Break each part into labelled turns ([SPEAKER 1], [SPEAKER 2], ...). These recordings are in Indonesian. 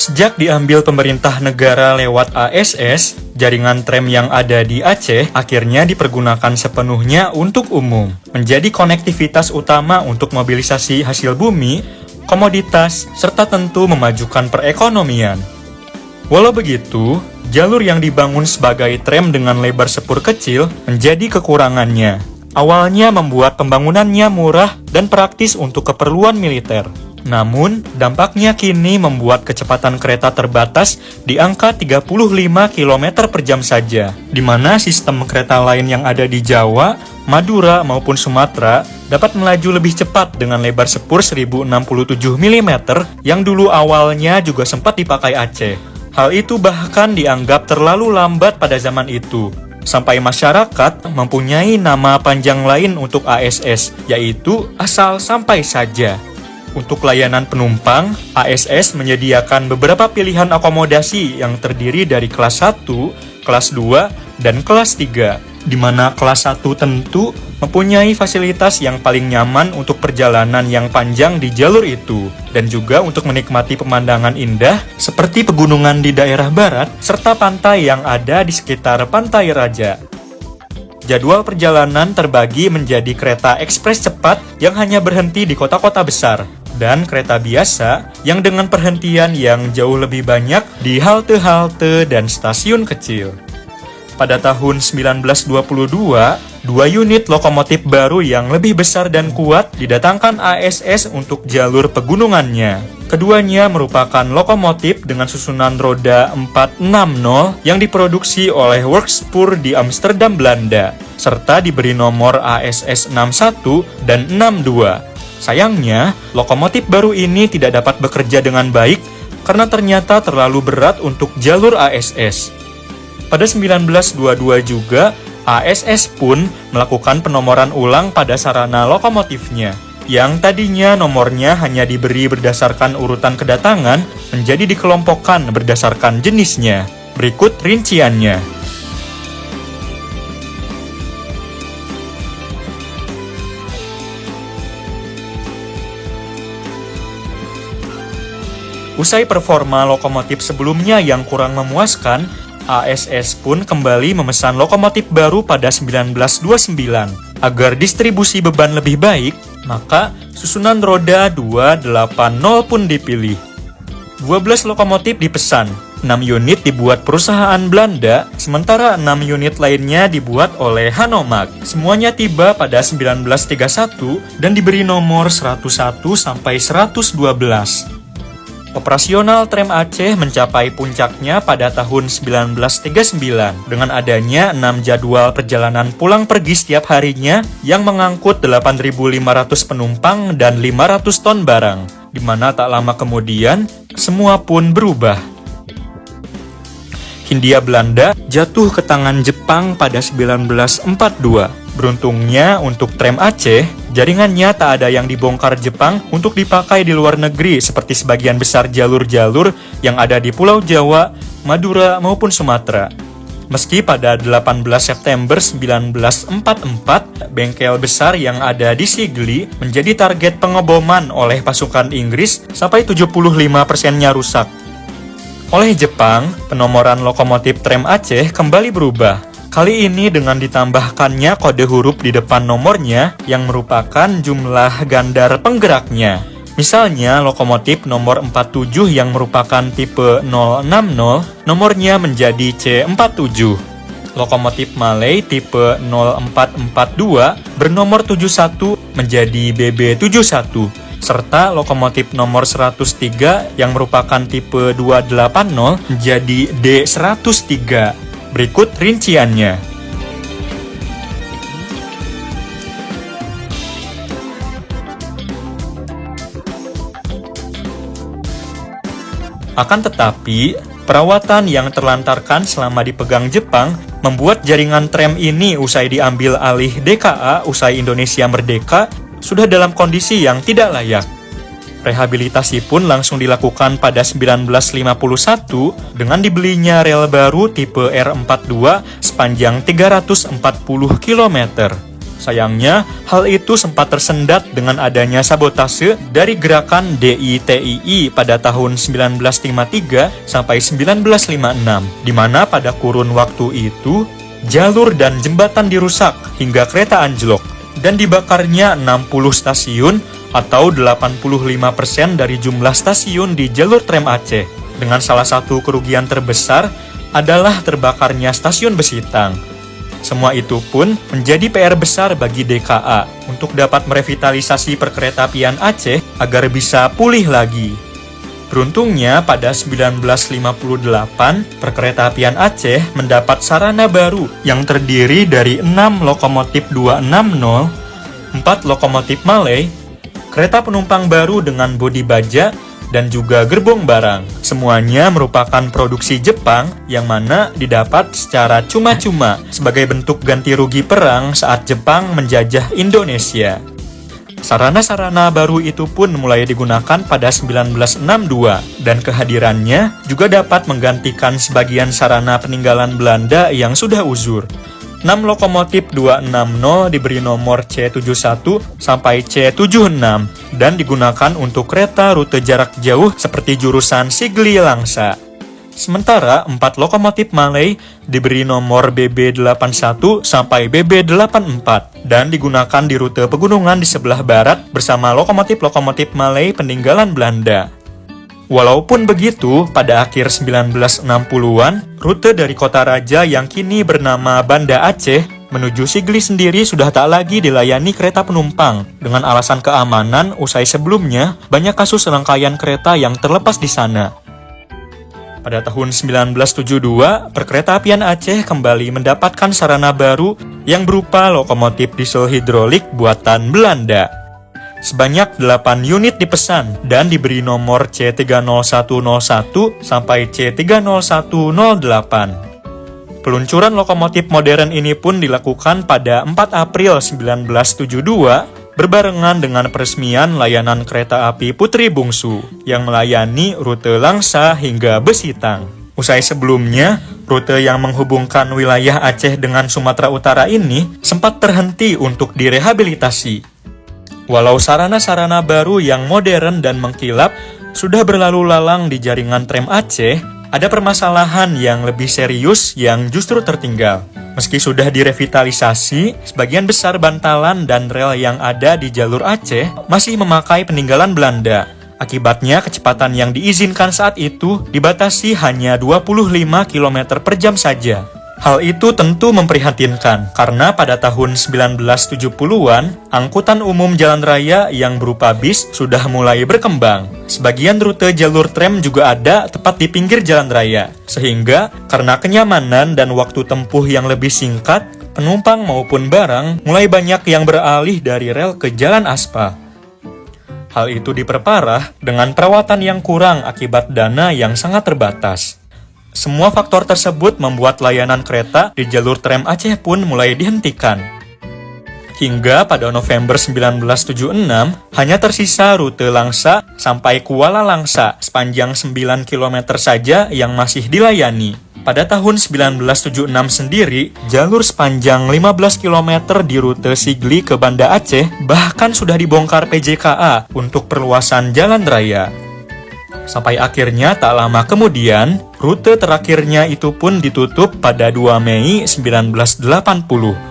[SPEAKER 1] Sejak diambil pemerintah negara lewat ASS, jaringan tram yang ada di Aceh akhirnya dipergunakan sepenuhnya untuk umum, menjadi konektivitas utama untuk mobilisasi hasil bumi, komoditas, serta tentu memajukan perekonomian. Walau begitu, jalur yang dibangun sebagai tram dengan lebar sepur kecil menjadi kekurangannya. Awalnya membuat pembangunannya murah dan praktis untuk keperluan militer. Namun, dampaknya kini membuat kecepatan kereta terbatas di angka 35 km per jam saja, di mana sistem kereta lain yang ada di Jawa, Madura maupun Sumatera dapat melaju lebih cepat dengan lebar sepur 1067 mm yang dulu awalnya juga sempat dipakai Aceh. Hal itu bahkan dianggap terlalu lambat pada zaman itu, sampai masyarakat mempunyai nama panjang lain untuk ASS, yaitu asal sampai saja. Untuk layanan penumpang, ASS menyediakan beberapa pilihan akomodasi yang terdiri dari kelas 1, kelas 2, dan kelas 3, di mana kelas 1 tentu mempunyai fasilitas yang paling nyaman untuk perjalanan yang panjang di jalur itu, dan juga untuk menikmati pemandangan indah seperti pegunungan di daerah barat, serta pantai yang ada di sekitar Pantai Raja. Jadwal perjalanan terbagi menjadi kereta ekspres cepat yang hanya berhenti di kota-kota besar, dan kereta biasa yang dengan perhentian yang jauh lebih banyak di halte-halte dan stasiun kecil. Pada tahun 1922, 2 unit lokomotif baru yang lebih besar dan kuat didatangkan ASS untuk jalur pegunungannya. Keduanya merupakan lokomotif dengan susunan roda 460 yang diproduksi oleh Workspoor di Amsterdam, Belanda, serta diberi nomor ASS 61 dan 62. Sayangnya, lokomotif baru ini tidak dapat bekerja dengan baik karena ternyata terlalu berat untuk jalur ASS. Pada 1922 juga, ASS pun melakukan penomoran ulang pada sarana lokomotifnya, yang tadinya nomornya hanya diberi berdasarkan urutan kedatangan menjadi dikelompokkan berdasarkan jenisnya. Berikut rinciannya. Usai performa lokomotif sebelumnya yang kurang memuaskan, ASS pun kembali memesan lokomotif baru pada 1929. Agar distribusi beban lebih baik, maka susunan roda 280 pun dipilih. 12 lokomotif dipesan, 6 unit dibuat perusahaan Belanda, sementara 6 unit lainnya dibuat oleh Hanomag. Semuanya tiba pada 1931 dan diberi nomor 101 sampai 112. Operasional tram Aceh mencapai puncaknya pada tahun 1939 dengan adanya 6 jadwal perjalanan pulang pergi setiap harinya yang mengangkut 8.500 penumpang dan 500 ton barang, di mana tak lama kemudian semua pun berubah. Hindia Belanda jatuh ke tangan Jepang pada 1942. Beruntungnya untuk tram Aceh, jaringannya tak ada yang dibongkar Jepang untuk dipakai di luar negeri seperti sebagian besar jalur-jalur yang ada di Pulau Jawa, Madura maupun Sumatera. Meski pada 18 September 1944, bengkel besar yang ada di Sigli menjadi target pengeboman oleh pasukan Inggris sampai 75%-nya rusak. Oleh Jepang, penomoran lokomotif tram Aceh kembali berubah. Kali ini dengan ditambahkannya kode huruf di depan nomornya yang merupakan jumlah gandar penggeraknya. Misalnya lokomotif nomor 47 yang merupakan tipe 060, nomornya menjadi C47. Lokomotif Malay tipe 0442 bernomor 71 menjadi BB71. Serta lokomotif nomor 103 yang merupakan tipe 280 menjadi D103. Berikut rinciannya. Akan tetapi, perawatan yang terlantarkan selama dipegang Jepang membuat jaringan tram ini usai diambil alih DKA usai Indonesia merdeka sudah dalam kondisi yang tidak layak. Rehabilitasi pun langsung dilakukan pada 1951 dengan dibelinya rel baru tipe R42 sepanjang 340 km. Sayangnya, hal itu sempat tersendat dengan adanya sabotase dari gerakan DITII pada tahun 1953 sampai 1956, di mana pada kurun waktu itu, jalur dan jembatan dirusak hingga kereta anjlok, dan dibakarnya 60 stasiun atau 85% dari jumlah stasiun di jalur tram Aceh, dengan salah satu kerugian terbesar adalah terbakarnya stasiun Besitang. Semua itu pun menjadi PR besar bagi DKA untuk dapat merevitalisasi perkeretaapian Aceh agar bisa pulih lagi. Beruntungnya pada 1958, perkeretaapian Aceh mendapat sarana baru yang terdiri dari 6 lokomotif 260, 4 lokomotif Malay, kereta penumpang baru dengan bodi baja, dan juga gerbong barang. Semuanya merupakan produksi Jepang yang mana didapat secara cuma-cuma sebagai bentuk ganti rugi perang saat Jepang menjajah Indonesia. Sarana-sarana baru itu pun mulai digunakan pada 1962 dan kehadirannya juga dapat menggantikan sebagian sarana peninggalan Belanda yang sudah uzur. 6 lokomotif 260 diberi nomor C71 sampai C76 dan digunakan untuk kereta rute jarak jauh seperti jurusan Sigli-Langsa. Sementara 4 lokomotif Malay diberi nomor BB81 sampai BB84 dan digunakan di rute pegunungan di sebelah barat bersama lokomotif-lokomotif Malay peninggalan Belanda. Walaupun begitu, pada akhir 1960-an, rute dari Kota Raja yang kini bernama Banda Aceh menuju Sigli sendiri sudah tak lagi dilayani kereta penumpang. Dengan alasan keamanan, usai sebelumnya, banyak kasus rangkaian kereta yang terlepas di sana. Pada tahun 1972, perkeretaapian Aceh kembali mendapatkan sarana baru yang berupa lokomotif diesel hidrolik buatan Belanda. Sebanyak 8 unit dipesan dan diberi nomor C30101 sampai C30108. Peluncuran lokomotif modern ini pun dilakukan pada 4 April 1972 berbarengan dengan peresmian layanan kereta api Putri Bungsu yang melayani rute Langsa hingga Besitang. Usai sebelumnya, rute yang menghubungkan wilayah Aceh dengan Sumatera Utara ini sempat terhenti untuk direhabilitasi. Walau sarana-sarana baru yang modern dan mengkilap sudah berlalu lalang di jaringan tram Aceh, ada permasalahan yang lebih serius yang justru tertinggal. Meski sudah direvitalisasi, sebagian besar bantalan dan rel yang ada di jalur Aceh masih memakai peninggalan Belanda. Akibatnya, kecepatan yang diizinkan saat itu dibatasi hanya 25 km per jam saja. Hal itu tentu memprihatinkan, karena pada tahun 1970-an, angkutan umum jalan raya yang berupa bis sudah mulai berkembang. Sebagian rute jalur tram juga ada tepat di pinggir jalan raya, sehingga karena kenyamanan dan waktu tempuh yang lebih singkat, penumpang maupun barang mulai banyak yang beralih dari rel ke jalan aspal. Hal itu diperparah dengan perawatan yang kurang akibat dana yang sangat terbatas. Semua faktor tersebut membuat layanan kereta di jalur tram Aceh pun mulai dihentikan. Hingga pada November 1976, hanya tersisa rute Langsa sampai Kuala Langsa sepanjang 9 km saja yang masih dilayani. Pada tahun 1976 sendiri, jalur sepanjang 15 km di rute Sigli ke Banda Aceh bahkan sudah dibongkar PJKA untuk perluasan jalan raya. Sampai akhirnya tak lama kemudian, rute terakhirnya itu pun ditutup pada 2 Mei 1980,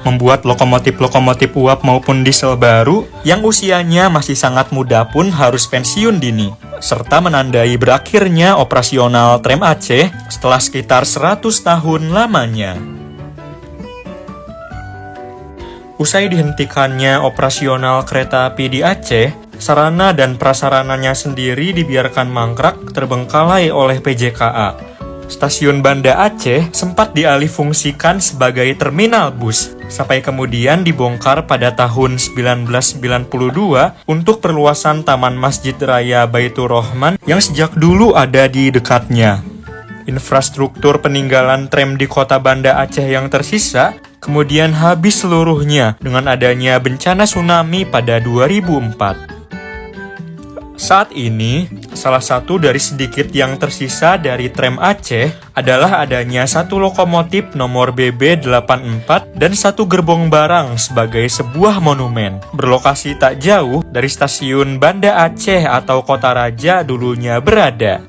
[SPEAKER 1] membuat lokomotif-lokomotif uap maupun diesel baru yang usianya masih sangat muda pun harus pensiun dini, serta menandai berakhirnya operasional tram Aceh setelah sekitar 100 tahun lamanya. Usai dihentikannya operasional kereta api di Aceh, sarana dan prasarananya sendiri dibiarkan mangkrak terbengkalai oleh PJKA. Stasiun Banda Aceh sempat dialihfungsikan sebagai terminal bus, sampai kemudian dibongkar pada tahun 1992 untuk perluasan Taman Masjid Raya Baitur Rahman yang sejak dulu ada di dekatnya. Infrastruktur peninggalan tram di kota Banda Aceh yang tersisa kemudian habis seluruhnya dengan adanya bencana tsunami pada 2004. Saat ini, Salah satu dari sedikit yang tersisa dari tram Aceh adalah adanya satu lokomotif nomor BB84 dan satu gerbong barang sebagai sebuah monumen. Berlokasi tak jauh dari stasiun Banda Aceh atau Kota Raja dulunya berada.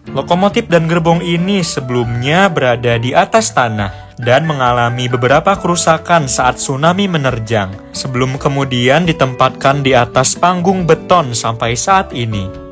[SPEAKER 1] Lokomotif dan gerbong ini sebelumnya berada di atas tanah dan mengalami beberapa kerusakan saat tsunami menerjang, sebelum kemudian ditempatkan di atas panggung beton sampai saat ini.